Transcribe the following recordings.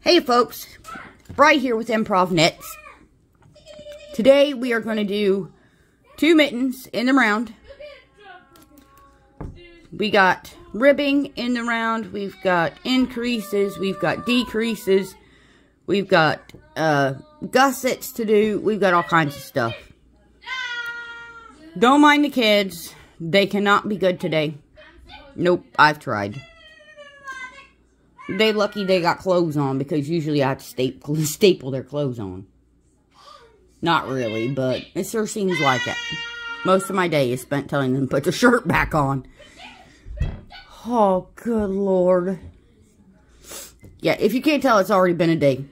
Hey folks, Bri here with Improv Knits. Today we are going to do 2 mittens in the round. We got ribbing in the round, we've got increases, we've got decreases, we've got gussets to do, we've got all kinds of stuff. Don't mind the kids, they cannot be good today. Nope, I've tried. They lucky they got clothes on, because usually I have to staple their clothes on. Not really, but it sure seems like it. Most of my day is spent telling them to put their shirt back on. Oh, good Lord. Yeah, if you can't tell, it's already been a day.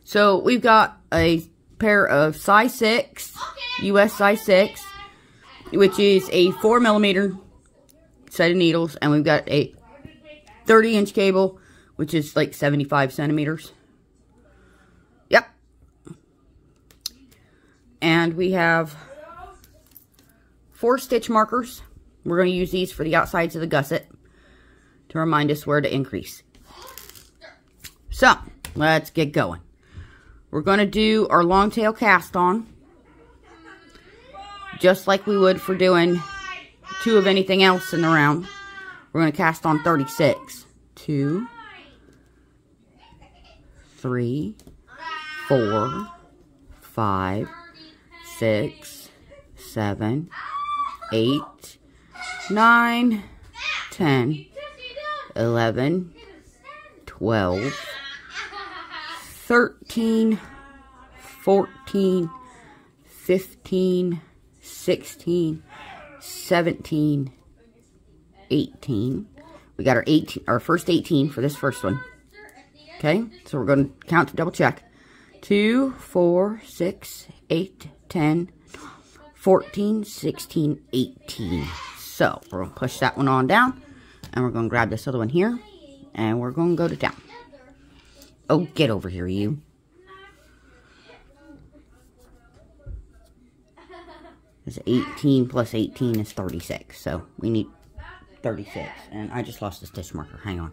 So, we've got a pair of size 6, US size 6, which is a 4mm set of needles, and we've got a 30-inch cable, which is like 75 centimeters. Yep. And we have 4 stitch markers. We're going to use these for the outsides of the gusset to remind us where to increase. So, let's get going. We're going to do our long tail cast on, just like we would for doing 2 of anything else in the round. We're going to cast on 36. 2, 3, 4, 5, 6, 7, 8, 9, 10, 11, 12, 13, 14, 15, 16, 17, 18. We got our first 18 for this first one. Okay, so we're going to count to double check. 2, 4, 6, 8, 10, 14, 16, 18. So, we're going to push that one on down. And we're going to grab this other one here. And we're going to go to town. Oh, get over here, you. It's 18 plus 18 is 36. So, we need 36. And I just lost the stitch marker. Hang on.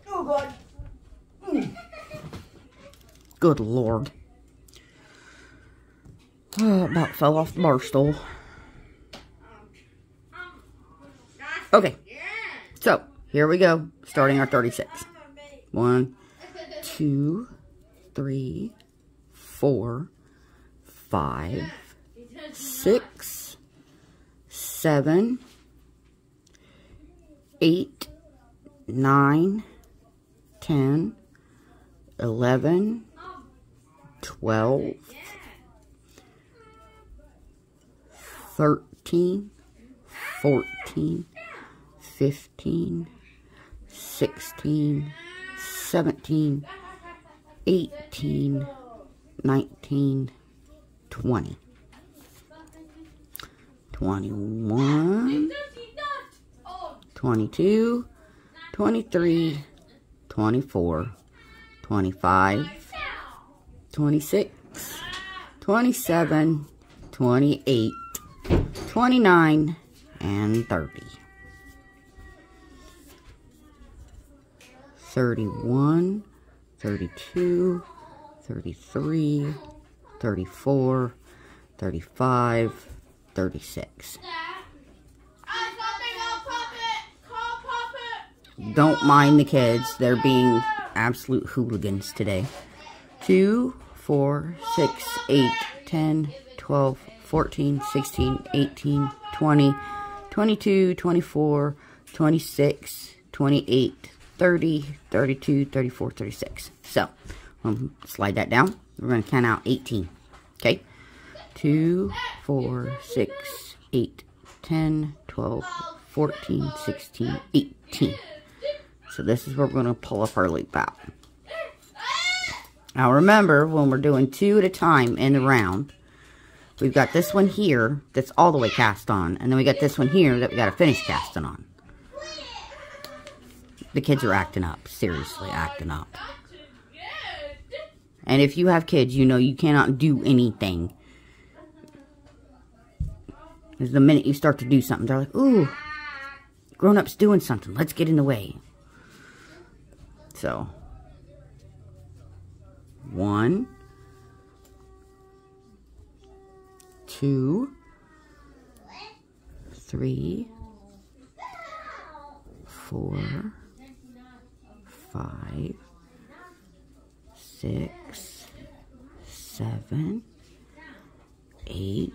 Oh, God. Good Lord. Oh, about fell off the bar stool. Okay. So, here we go. Starting our 36. 1, 2, 3, 4, 5, 6, 7, 8, 9, 10, 11, 12, 13, 14, 15, 16, 17, 18, 19, 20, 21, 22, 23, 24, 25, 26, 27, 28, 29, and 30. 31, 32, 33, 34, 35, 36. Don't mind the kids. They're being absolute hooligans today. 2, 4, 6, 8, 10, 12, 14, 16, 18, 20, 22, 24, 26, 28, 30, 32, 34, 36. So, slide that down. We're going to count out 18. Okay? 2, 4, 6, 8, 10, 12, 14, 16, 18. So this is where we're going to pull up our loop out. Now remember, when we're doing 2 at a time in the round, we've got this one here that's all the way cast on. And then we got this one here that we got to finish casting on. The kids are acting up. Seriously, acting up. And if you have kids, you know you cannot do anything. Because the minute you start to do something, they're like, ooh, grown-ups doing something. Let's get in the way. So 1, 2, 3, 4, 5, 6, 7, 8,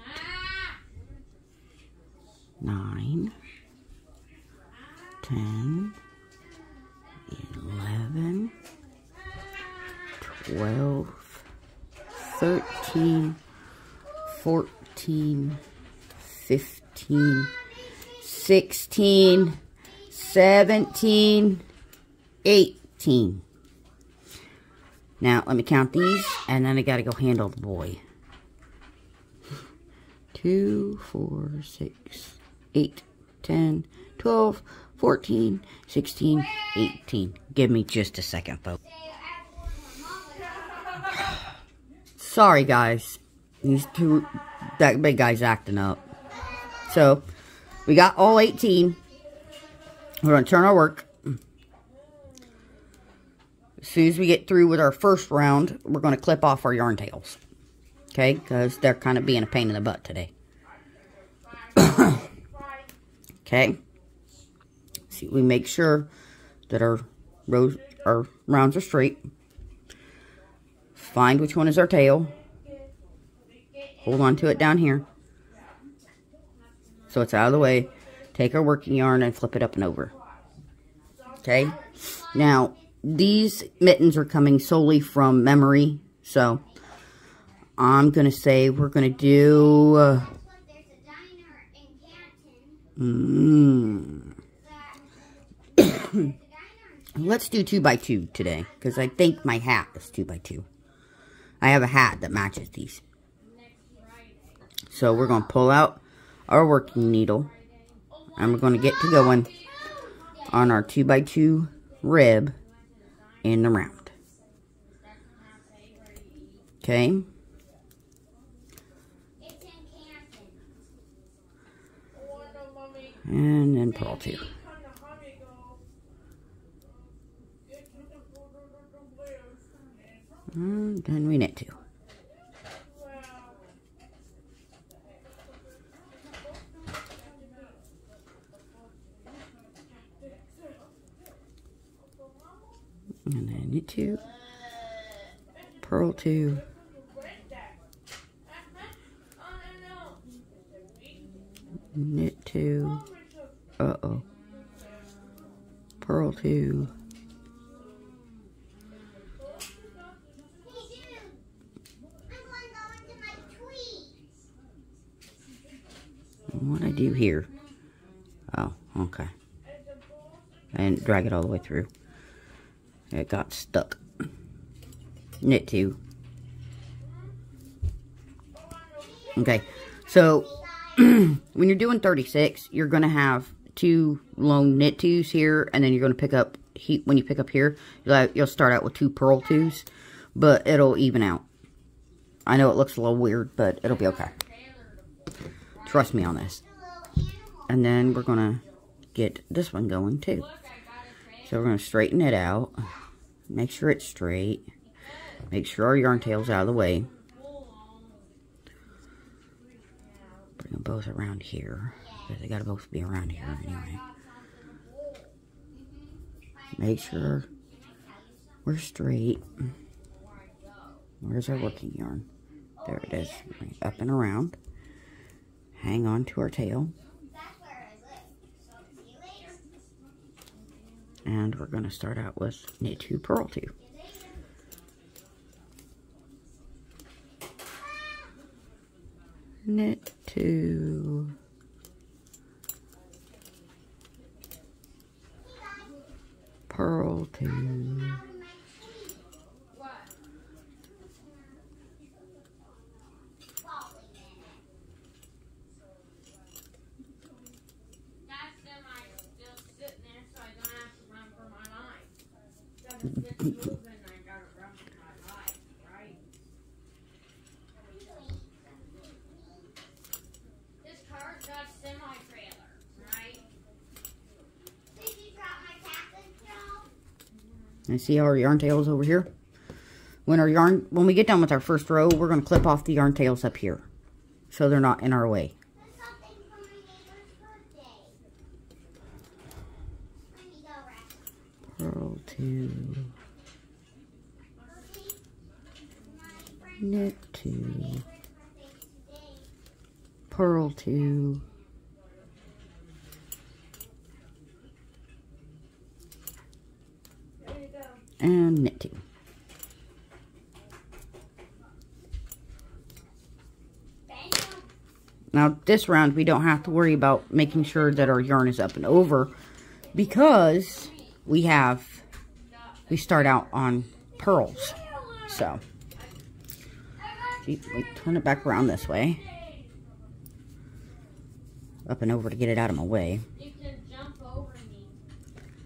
9, 10, 11, 12, 13, 14, 15, 16, 17, 18. Now, let me count these, and then I gotta go handle the boy. 2, 4, 6, 8, 10, 12, 14, 16, 18. Give me just a second, folks. Sorry, guys. That big guy's acting up. So, we got all 18. We're going to turn our work. As soon as we get through with our first round, we're going to clip off our yarn tails. Okay? Because they're kind of being a pain in the butt today. Okay? See, we make sure that our rounds are straight. Find which one is our tail. Hold on to it down here, so it's out of the way. Take our working yarn and flip it up and over. Okay? Now, these mittens are coming solely from memory, so I'm going to say we're going to do... let's do 2x2 today, because I think my hat is 2x2. I have a hat that matches these. So we're going to pull out our working needle, and we're going to get to going on our 2x2 rib in the round. Okay? And then purl 2. And then we knit 2. And then knit 2, purl 2, knit 2, purl 2, and what I do here, oh, okay, and drag it all the way through. It got stuck. Knit 2. Okay, so when you're doing 36, you're going to have 2 lone knit 2s here, and then you're going to pick up, when you pick up here, you'll start out with 2 purl 2s, but it'll even out. I know it looks a little weird, but it'll be okay. Trust me on this. And then we're going to get this one going too. So we're going to straighten it out. Make sure it's straight. Make sure our yarn tail's out of the way. Bring them both around here. Because they got to both be around here anyway. Make sure we're straight. Where's our working yarn? There it is. Bring it up and around. Hang on to our tail. And we're going to start out with knit 2, purl 2. Knit 2, purl 2, And see our yarn tails over here? When we get done with our first row, we're going to clip off the yarn tails up here, so they're not in our way. Purl 2, knit 2, purl 2, and knit 2. Now this round we don't have to worry about making sure that our yarn is up and over, because we start out on purls. So we turn it back around this way, up and over to get it out of my way. You can jump over me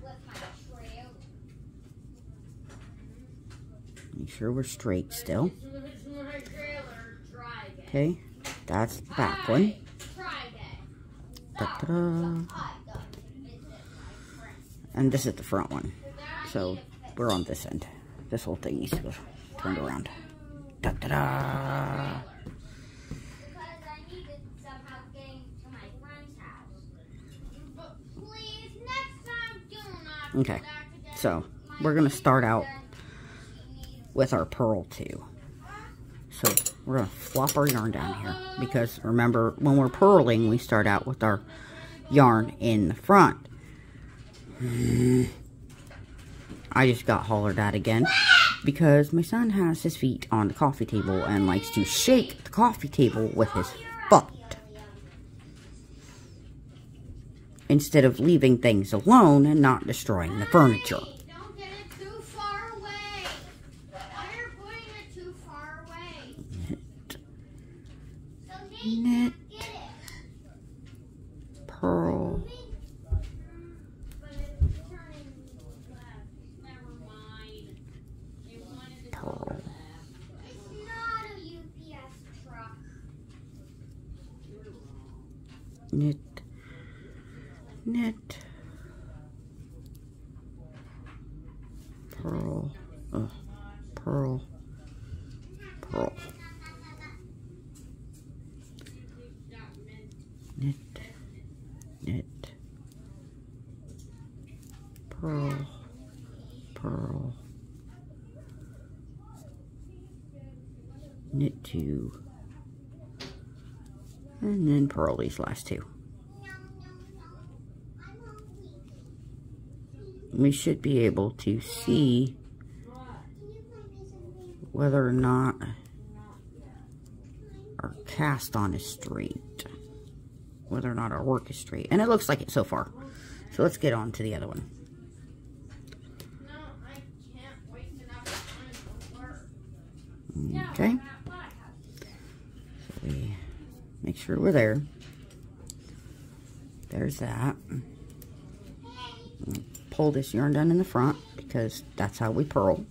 with my trail. Make sure we're straight still. Okay, that's the back one. Ta-da. And this is the front one. So we're on this end. This whole thing needs to go turned around. Ta-da. Okay, so we're going to start out with our purl 2. So we're going to flop our yarn down here, because remember, when we're purling, we start out with our yarn in the front. I just got hollered at again because my son has his feet on the coffee table and likes to shake the coffee table with his foot instead of leaving things alone and not destroying the furniture. Don't get it too far away. Why are you putting it too far away? Knit, purl, purl. It's not a UPS truck. Knit, knit, purl, purl, purl. Knit, knit, purl, purl, knit 2, and then purl these last 2. We should be able to see whether or not our cast on is straight. Whether or not our work is straight. And it looks like it so far. So let's get on to the other one. No, I can't waste enough time to work. Okay. So we make sure we're there. There's that. Pull this yarn down in the front, because that's how we purl.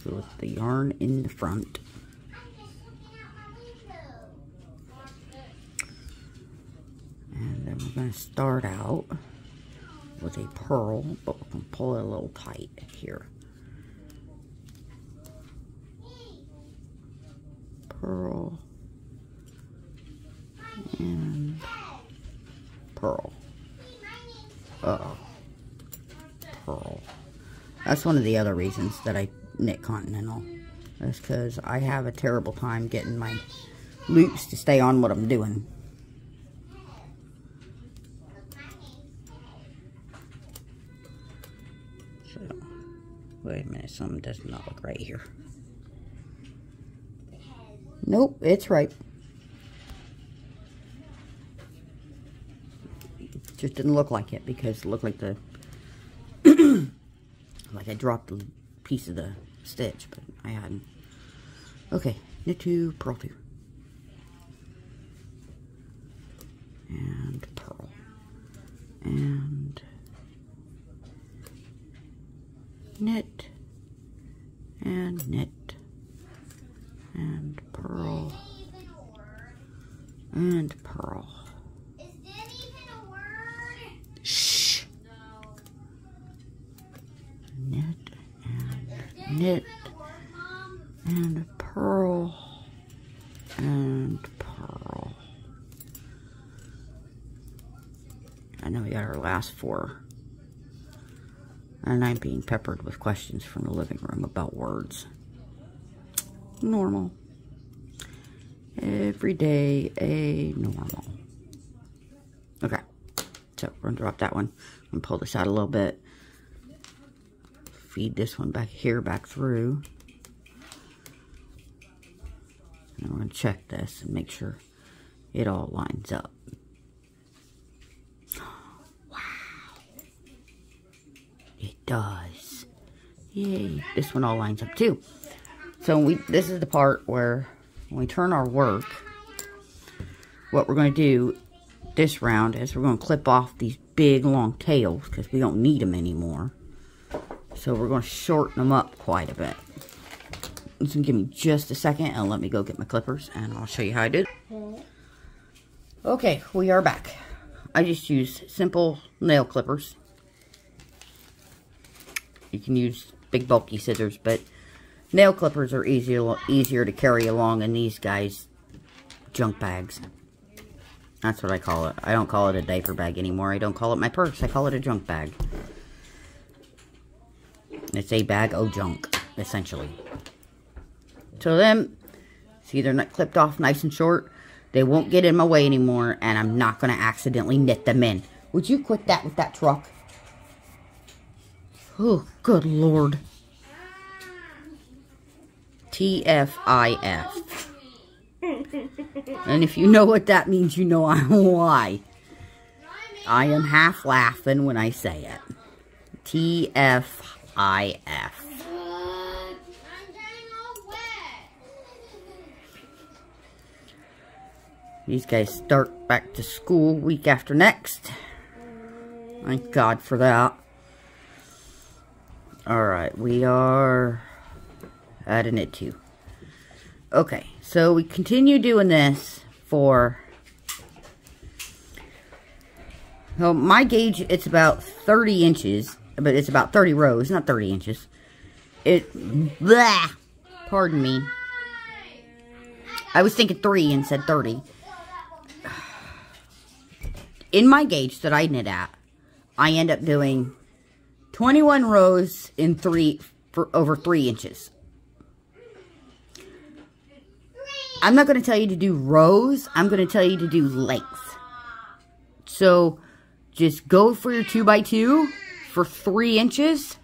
So with the yarn in the front. And then we're going to start out with a purl, but we're going to pull it a little tight here. Purl. And purl. Uh-oh. Purl. That's one of the other reasons that I knit Continental. That's because I have a terrible time getting my loops to stay on what I'm doing. So, wait a minute, something does not look right here. Nope, it's right. Just didn't look like it, because it looked like the like I dropped a piece of the stitch, but I hadn't. Okay, knit 2, purl 2. And purl. And knit. And knit. And purl. And purl. Is that even a word? Shh. No. Knit knit and purl and purl. And then we got our last 4. And I'm being peppered with questions from the living room about words. Normal. Every day, a normal. Okay. So we're going to drop that one. I'm going to pull this out a little bit. Feed this one back here, back through. And we're going to check this and make sure it all lines up. It does. Yay. This one all lines up too. So this is the part where when we turn our work, what we're going to do this round is we're going to clip off these big long tails because we don't need them anymore. So we're going to shorten them up quite a bit. It's going to give me just a second and let me go get my clippers and I'll show you how I do it. Okay, we are back. I just use simple nail clippers. You can use big bulky scissors, but nail clippers are easier to carry along in these guys' junk bags. That's what I call it. I don't call it a diaper bag anymore. I don't call it my purse. I call it a junk bag. It's a bag of junk, essentially. So then, see, they're not clipped off nice and short. They won't get in my way anymore, and I'm not going to accidentally knit them in. Would you quit that with that truck? Oh, good Lord. TFIF. And if you know what that means, you know why. I am half laughing when I say it. TFIF. I'm getting all wet. These guys start back to school week after next. Thank God for that. Alright, we are adding it too. Okay, so we continue doing this for, well, my gauge, it's about 30 inches, but it's about 30 rows, not 30 inches. Pardon me. I was thinking 3 and said 30. In my gauge that I knit at, I end up doing 21 rows in over 3 inches. I'm not going to tell you to do rows. I'm going to tell you to do length. So, just go for your 2x2 for 3 inches.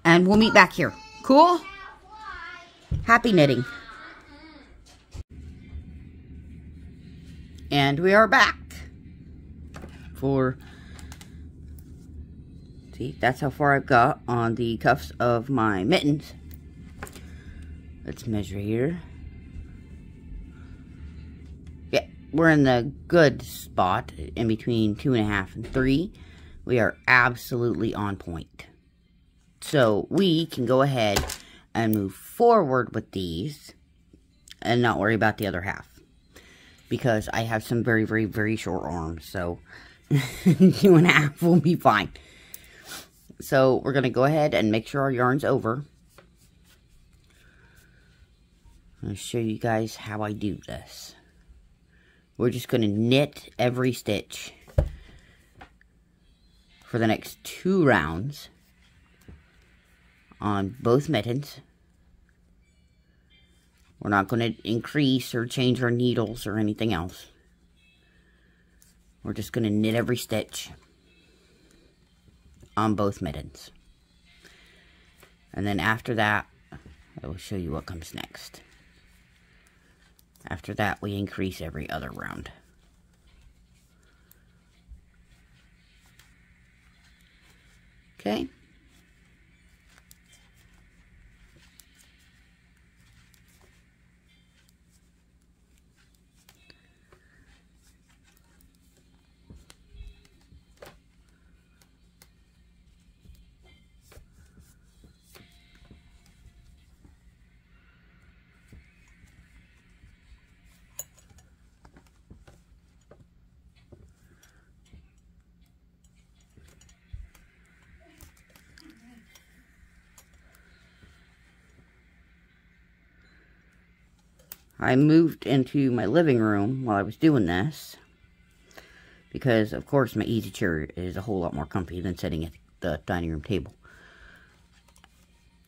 And we'll meet back here. Cool? Happy knitting. And we are back. See, that's how far I've got on the cuffs of my mittens. Let's measure here. Yeah, we're in the good spot in between 2.5 and 3. We are absolutely on point. So we can go ahead and move forward with these and not worry about the other half. Because I have some very, very, very short arms. So 2.5 will be fine. So we're going to go ahead and make sure our yarn's over. I'm going to show you guys how I do this. We're just going to knit every stitch for the next 2 rounds on both mittens. We're not going to increase or change our needles or anything else. We're just going to knit every stitch on both mittens. And then after that, I will show you what comes next. After that, we increase every other round. Okay. I moved into my living room while I was doing this. Because, of course, my easy chair is a whole lot more comfy than sitting at the dining room table.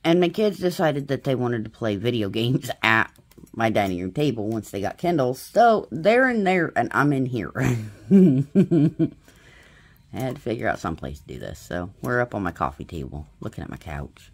And my kids decided that they wanted to play video games at my dining room table once they got Kindles. So, they're in there and I'm in here. I had to figure out some place to do this. So, we're up on my coffee table, looking at my couch.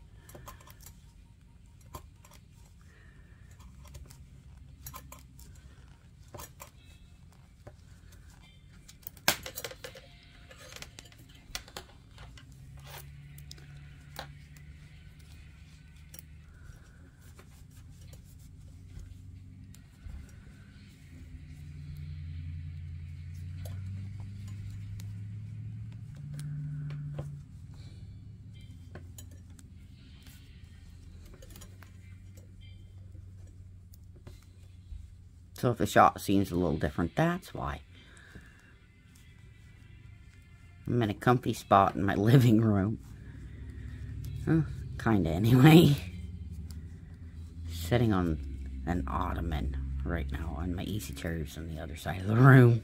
So if the shot seems a little different, that's why. I'm in a comfy spot in my living room. Kinda anyway. Sitting on an ottoman right now, and my easy chair's on the other side of the room.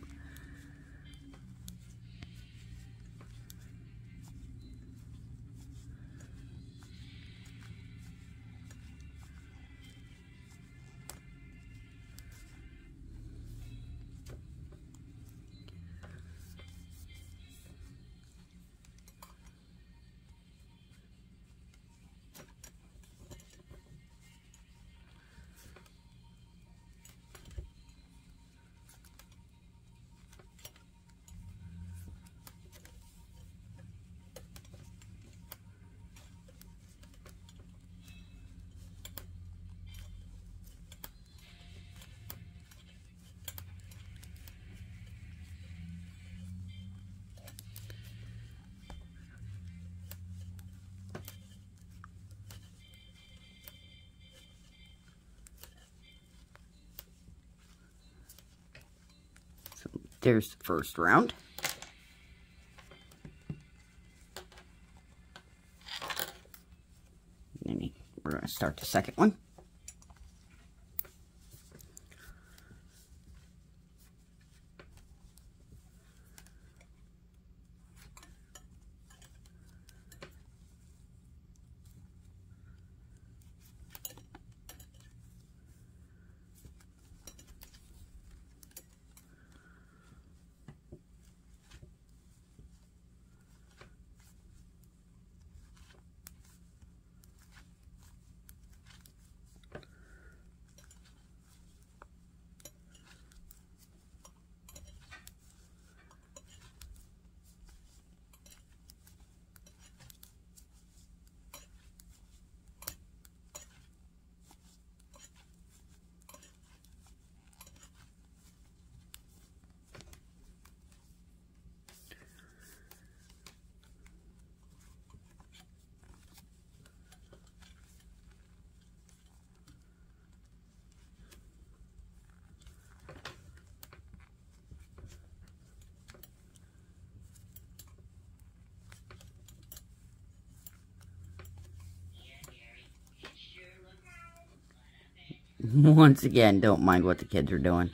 There's the first round. And we're going to start the second one. Once again, don't mind what the kids are doing.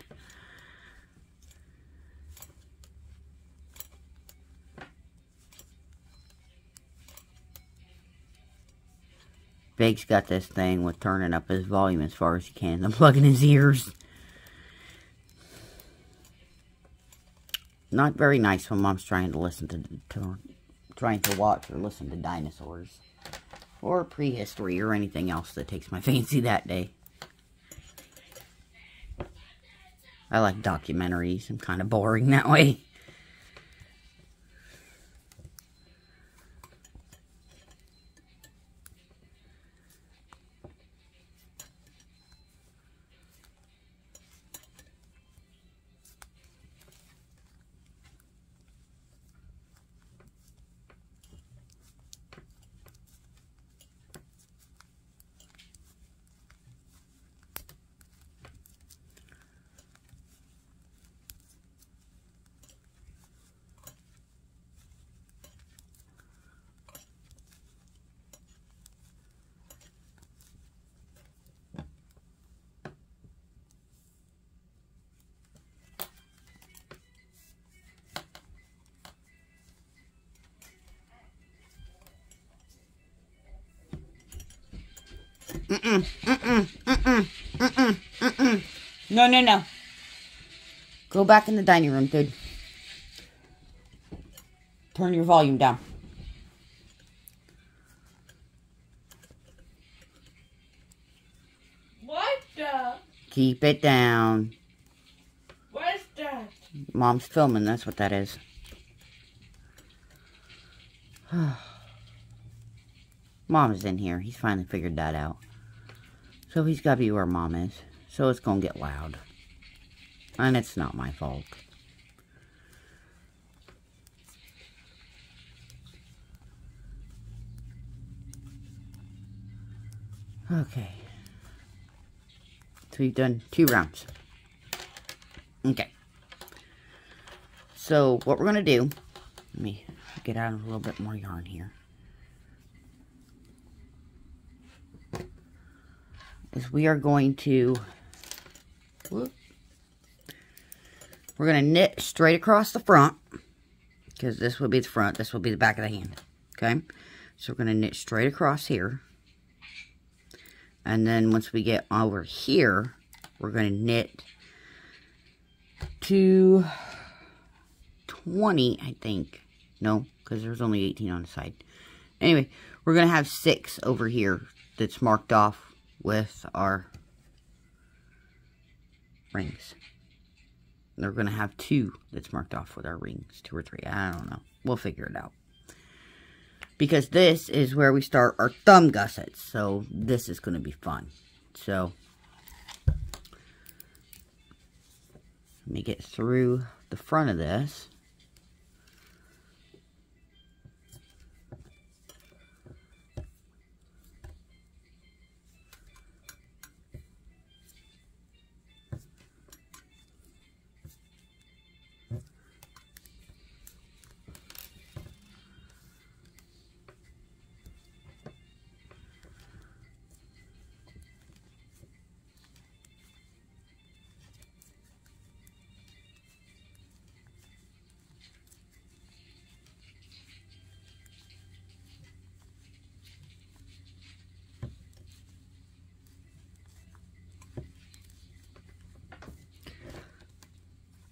Bake's got this thing with turning up his volume as far as he can and plugging his ears. Not very nice when Mom's trying to listen trying to watch or listen to dinosaurs. Or prehistory or anything else that takes my fancy that day. I like documentaries. I'm kind of boring that way. No, no, no. Go back in the dining room, dude. Turn your volume down. What the? Keep it down. What's that? Mom's filming, that's what that is. Mom is in here. He's finally figured that out. So he's got to be where Mom is. So it's going to get loud. And it's not my fault. Okay. So you've done 2 rounds. Okay. So what we're going to do, let me get out a little bit more yarn here, is we are going to, we're going to knit straight across the front, because this will be the front, this will be the back of the hand, okay? So we're going to knit straight across here, and then once we get over here, we're going to knit to 20, I think. No, because there's only 18 on the side. Anyway, we're going to have 6 over here that's marked off with our rings. They're going to have 2 that's marked off with our rings. 2 or 3. I don't know. We'll figure it out. Because this is where we start our thumb gussets. So this is going to be fun. So let me get through the front of this.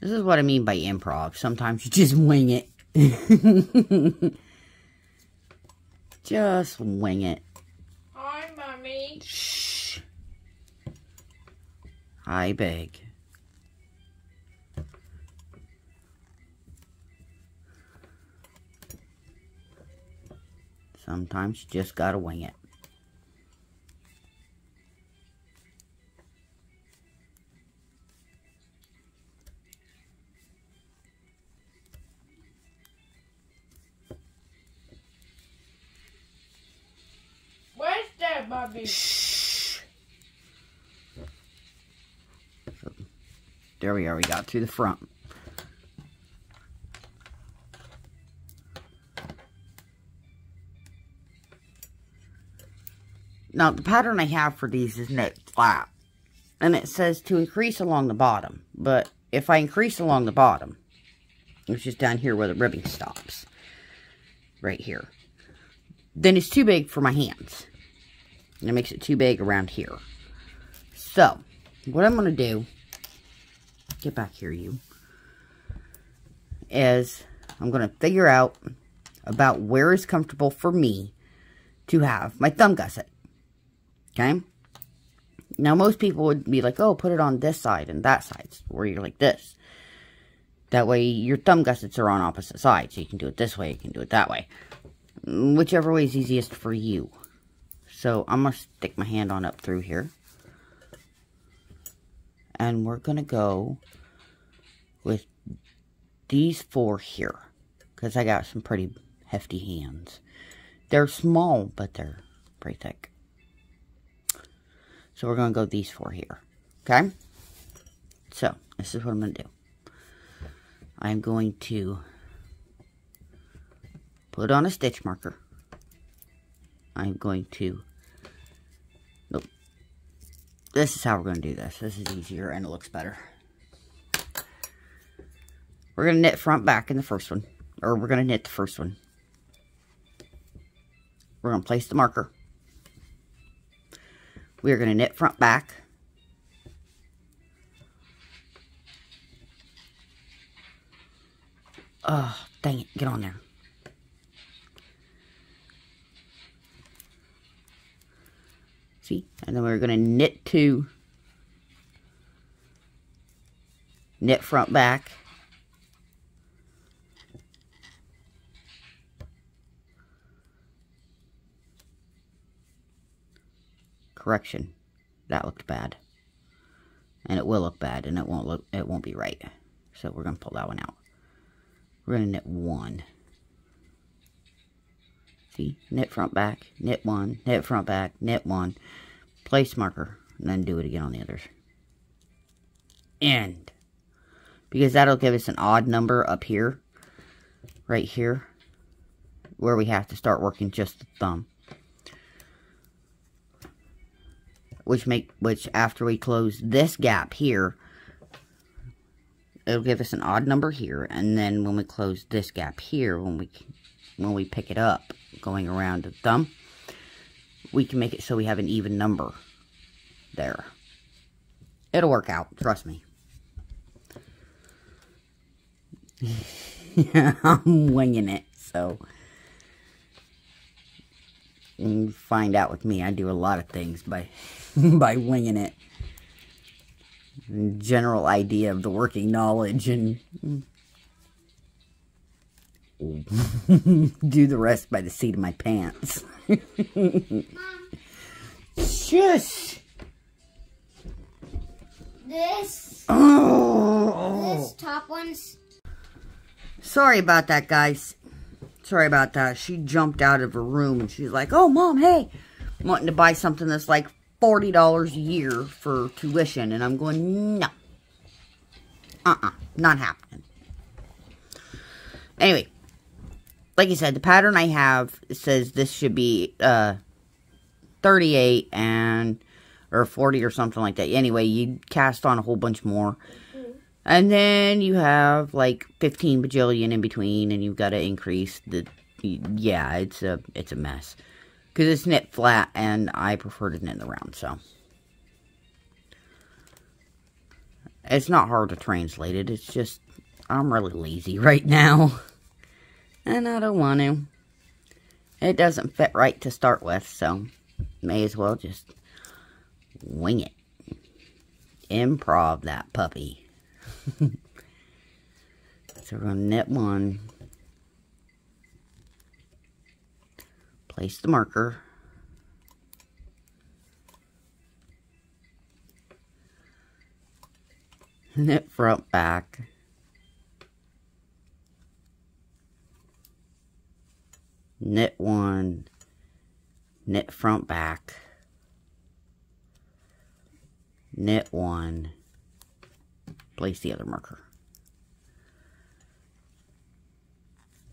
This is what I mean by improv. Sometimes you just wing it. Just wing it. Hi, Mommy. Shh. I beg. Sometimes you just gotta wing it. Where's that, Bobby? Shh. So, there we are. We got through the front. Now, the pattern I have for these is knit flat. And it says to increase along the bottom. But if I increase along the bottom, which is down here where the ribbing stops, right here, then it's too big for my hands. And it makes it too big around here. So, what I'm going to do, get back here, you, is I'm going to figure out about where is comfortable for me to have my thumb gusset. Okay? Now, most people would be like, oh, put it on this side and that side, where you're like this. That way, your thumb gussets are on opposite sides. So you can do it this way, you can do it that way. Whichever way is easiest for you. So, I'm going to stick my hand on up through here. And we're going to go with these 4 here. Because I got some pretty hefty hands. They're small, but they're pretty thick. So, we're going to go these 4 here. Okay? So, this is what I'm going to do. I'm going to put on a stitch marker. I'm going to, nope, this is how we're going to do this. This is easier and it looks better. We're going to knit front back in the first one, or we're going to knit the first one. We're going to place the marker. we're going to knit front back. Oh, dang it. Get on there. See? And then we're going to knit 2. Knit front back. Correction. That looked bad. And it will look bad, and it won't be right. So we're going to pull that one out. We're going to knit 1. See? Knit front back, knit 1, knit front back, knit 1. Place marker, and then do it again on the others. End. Because that'll give us an odd number up here. Right here. Where we have to start working just the thumb. Which after we close this gap here, it'll give us an odd number here, and then when we close this gap here, when we pick it up going around the thumb, we can make it so we have an even number there. It'll work out, trust me. I'm winging it, so you find out with me, I do a lot of things by winging it. General idea of the working knowledge, and do the rest by the seat of my pants. Mom, Shush! this top one's... Sorry about that, guys. Sorry about that. She jumped out of her room and she's like, "Oh, Mom, hey!" Wanting to buy something that's like $40 a year for tuition. And I'm going, no. Not happening. Anyway. Like I said, the pattern I have says this should be 38 or 40 or something like that. Anyway, you cast on a whole bunch more. And then you have like 15 bajillion in between, and you've got to increase the... Yeah, it's a mess. Because it's knit flat, and I prefer to knit around, so... It's not hard to translate it, it's just... I'm really lazy right now. And I don't want to. It doesn't fit right to start with, so... May as well just... wing it. Improv that puppy. So we're going to knit 1. Place the marker. Knit front back. Knit 1. Knit front back. Knit 1. Place the other marker.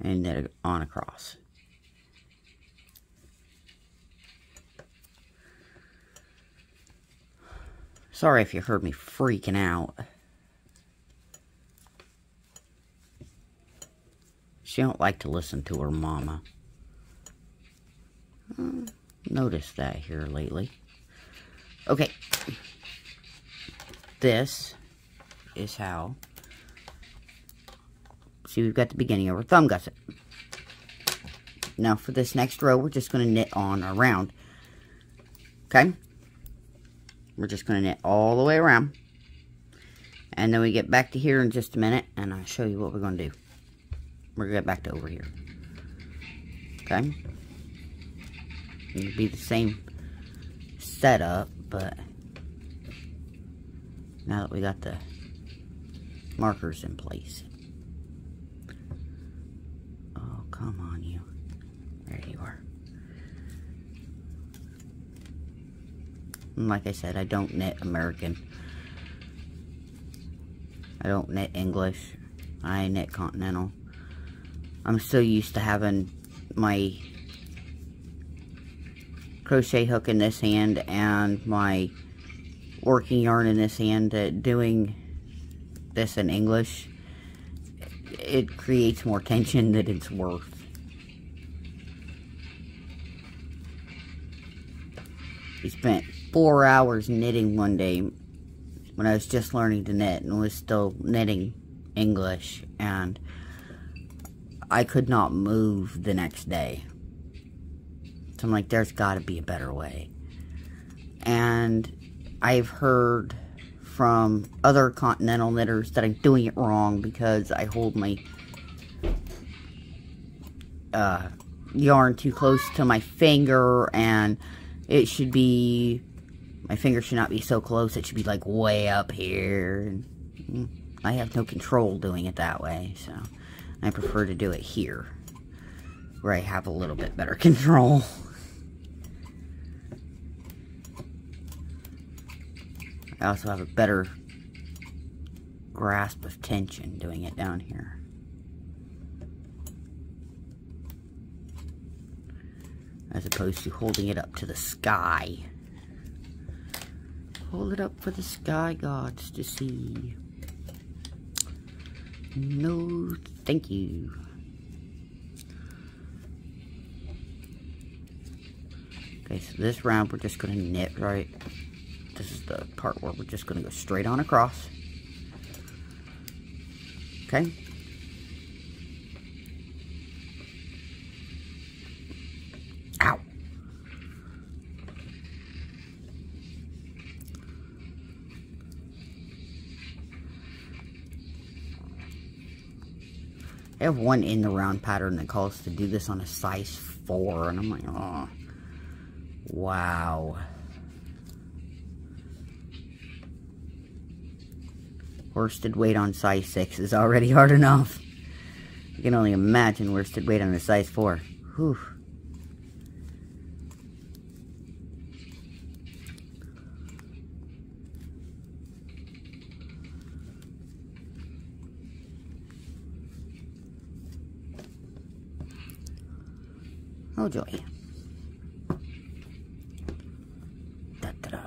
And knit it on across. Sorry if you heard me freaking out. She don't like to listen to her mama. Noticed that here lately. Okay. This is how... See, we've got the beginning of our thumb gusset. Now, for this next row, we're just going to knit on around. Okay? We're just going to knit all the way around. And then we get back to here in just a minute, and I'll show you what we're going to do. We're going to get back to over here. Okay? It'll be the same setup, but now that we got the markers in place. Oh, come on, you. There you are. And like I said, I don't knit American. I don't knit English. I knit continental. I'm so used to having my crochet hook in this hand and my working yarn in this hand that doing this in English, it creates more tension than it's worth. We spent 4 hours knitting one day when I was just learning to knit and was still knitting English, and I could not move the next day. So I'm like, there's got to be a better way. And I've heard from other continental knitters that I'm doing it wrong because I hold my yarn too close to my finger, and it should be, my finger should not be so close, it should be like way up here. And I have no control doing it that way, so I prefer to do it here, where I have a little bit better control. I also have a better grasp of tension doing it down here. As opposed to holding it up to the sky. Hold it up for the sky gods to see. No, thank you. Okay, so this round we're just going to knit, right? This is the part where we're just going to go straight on across. Okay. Ow. I have one in the round pattern that calls to do this on a size 4, and I'm like, oh, wow. Worsted weight on size 6 is already hard enough. You can only imagine worsted weight on a size 4. Whew. Oh joy. Da-da-da.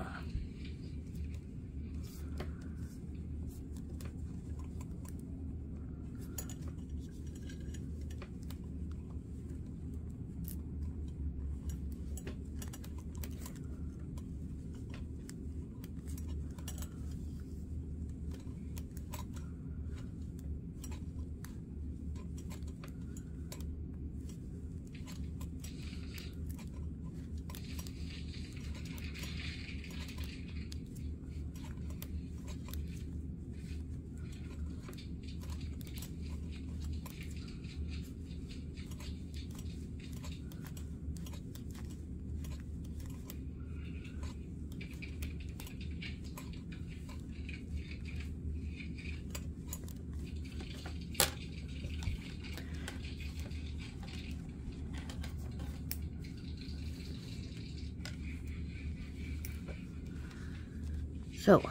So,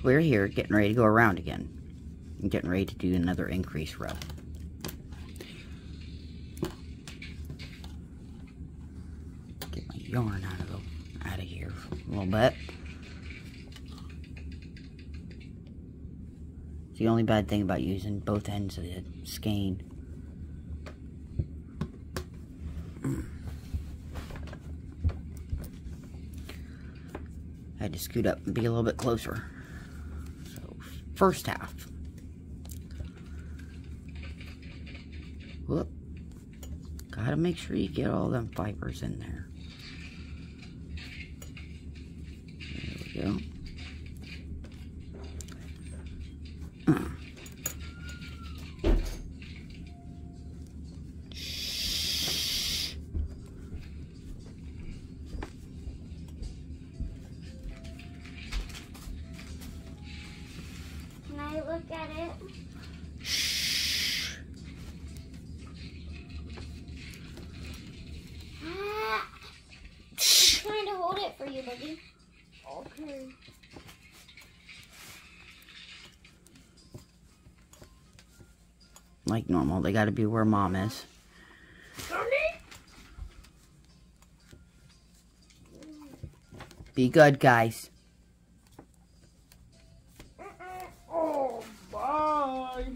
we're here getting ready to go around again. I'm getting ready to do another increase row. Get my yarn out of here a little bit. It's the only bad thing about using both ends of the skein. I had to scoot up and be a little bit closer. So, first half. Whoop. Gotta make sure you get all them fibers in there. There we go. Look at it. Shh. I'm trying to hold it for you, buddy. Okay. Like normal, they gotta be where Mom is. Be good, guys. Oh, bye.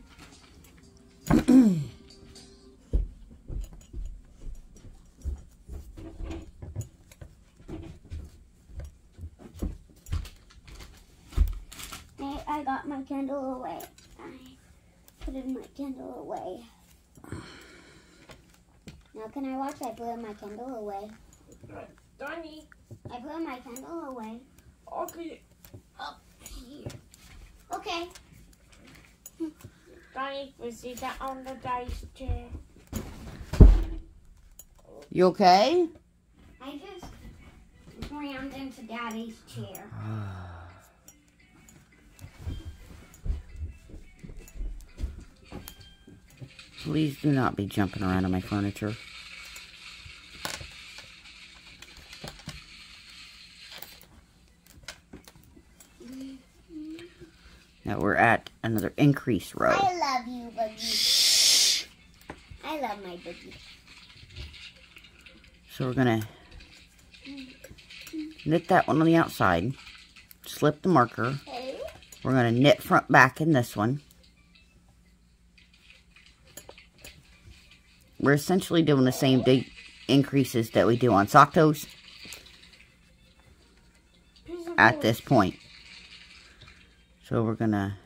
candle away. I put my candle away. Now can I watch? I put my candle away. Donnie. I put my candle away. Okay. Up here. Okay. Donnie, we see that on the dice chair. You okay? I just rammed into Daddy's chair. Please do not be jumping around on my furniture. Now we're at another increase row. I love you, Boogie. Shh. I love my Boogie. So we're going to knit that one on the outside. Slip the marker. We're going to knit front back in this one. We're essentially doing the same big increases that we do on sock toes at this point. So we're gonna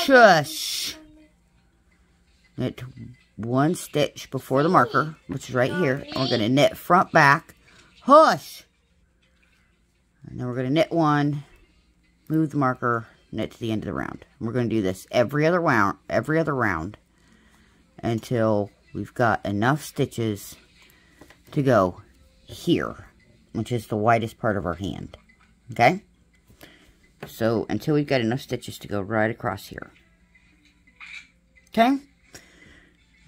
shush. Knit one stitch before the marker, which is right here. And we're gonna knit front back. Hush. And then we're gonna knit one, move the marker, knit to the end of the round. And we're gonna do this every other round until we've got enough stitches to go here, which is the widest part of our hand. Okay? So, until we've got enough stitches to go right across here. Okay?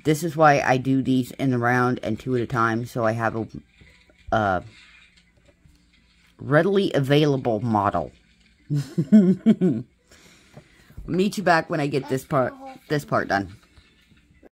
This is why I do these in the round and 2 at a time, so I have a readily available model. Meet you back when I get this part done.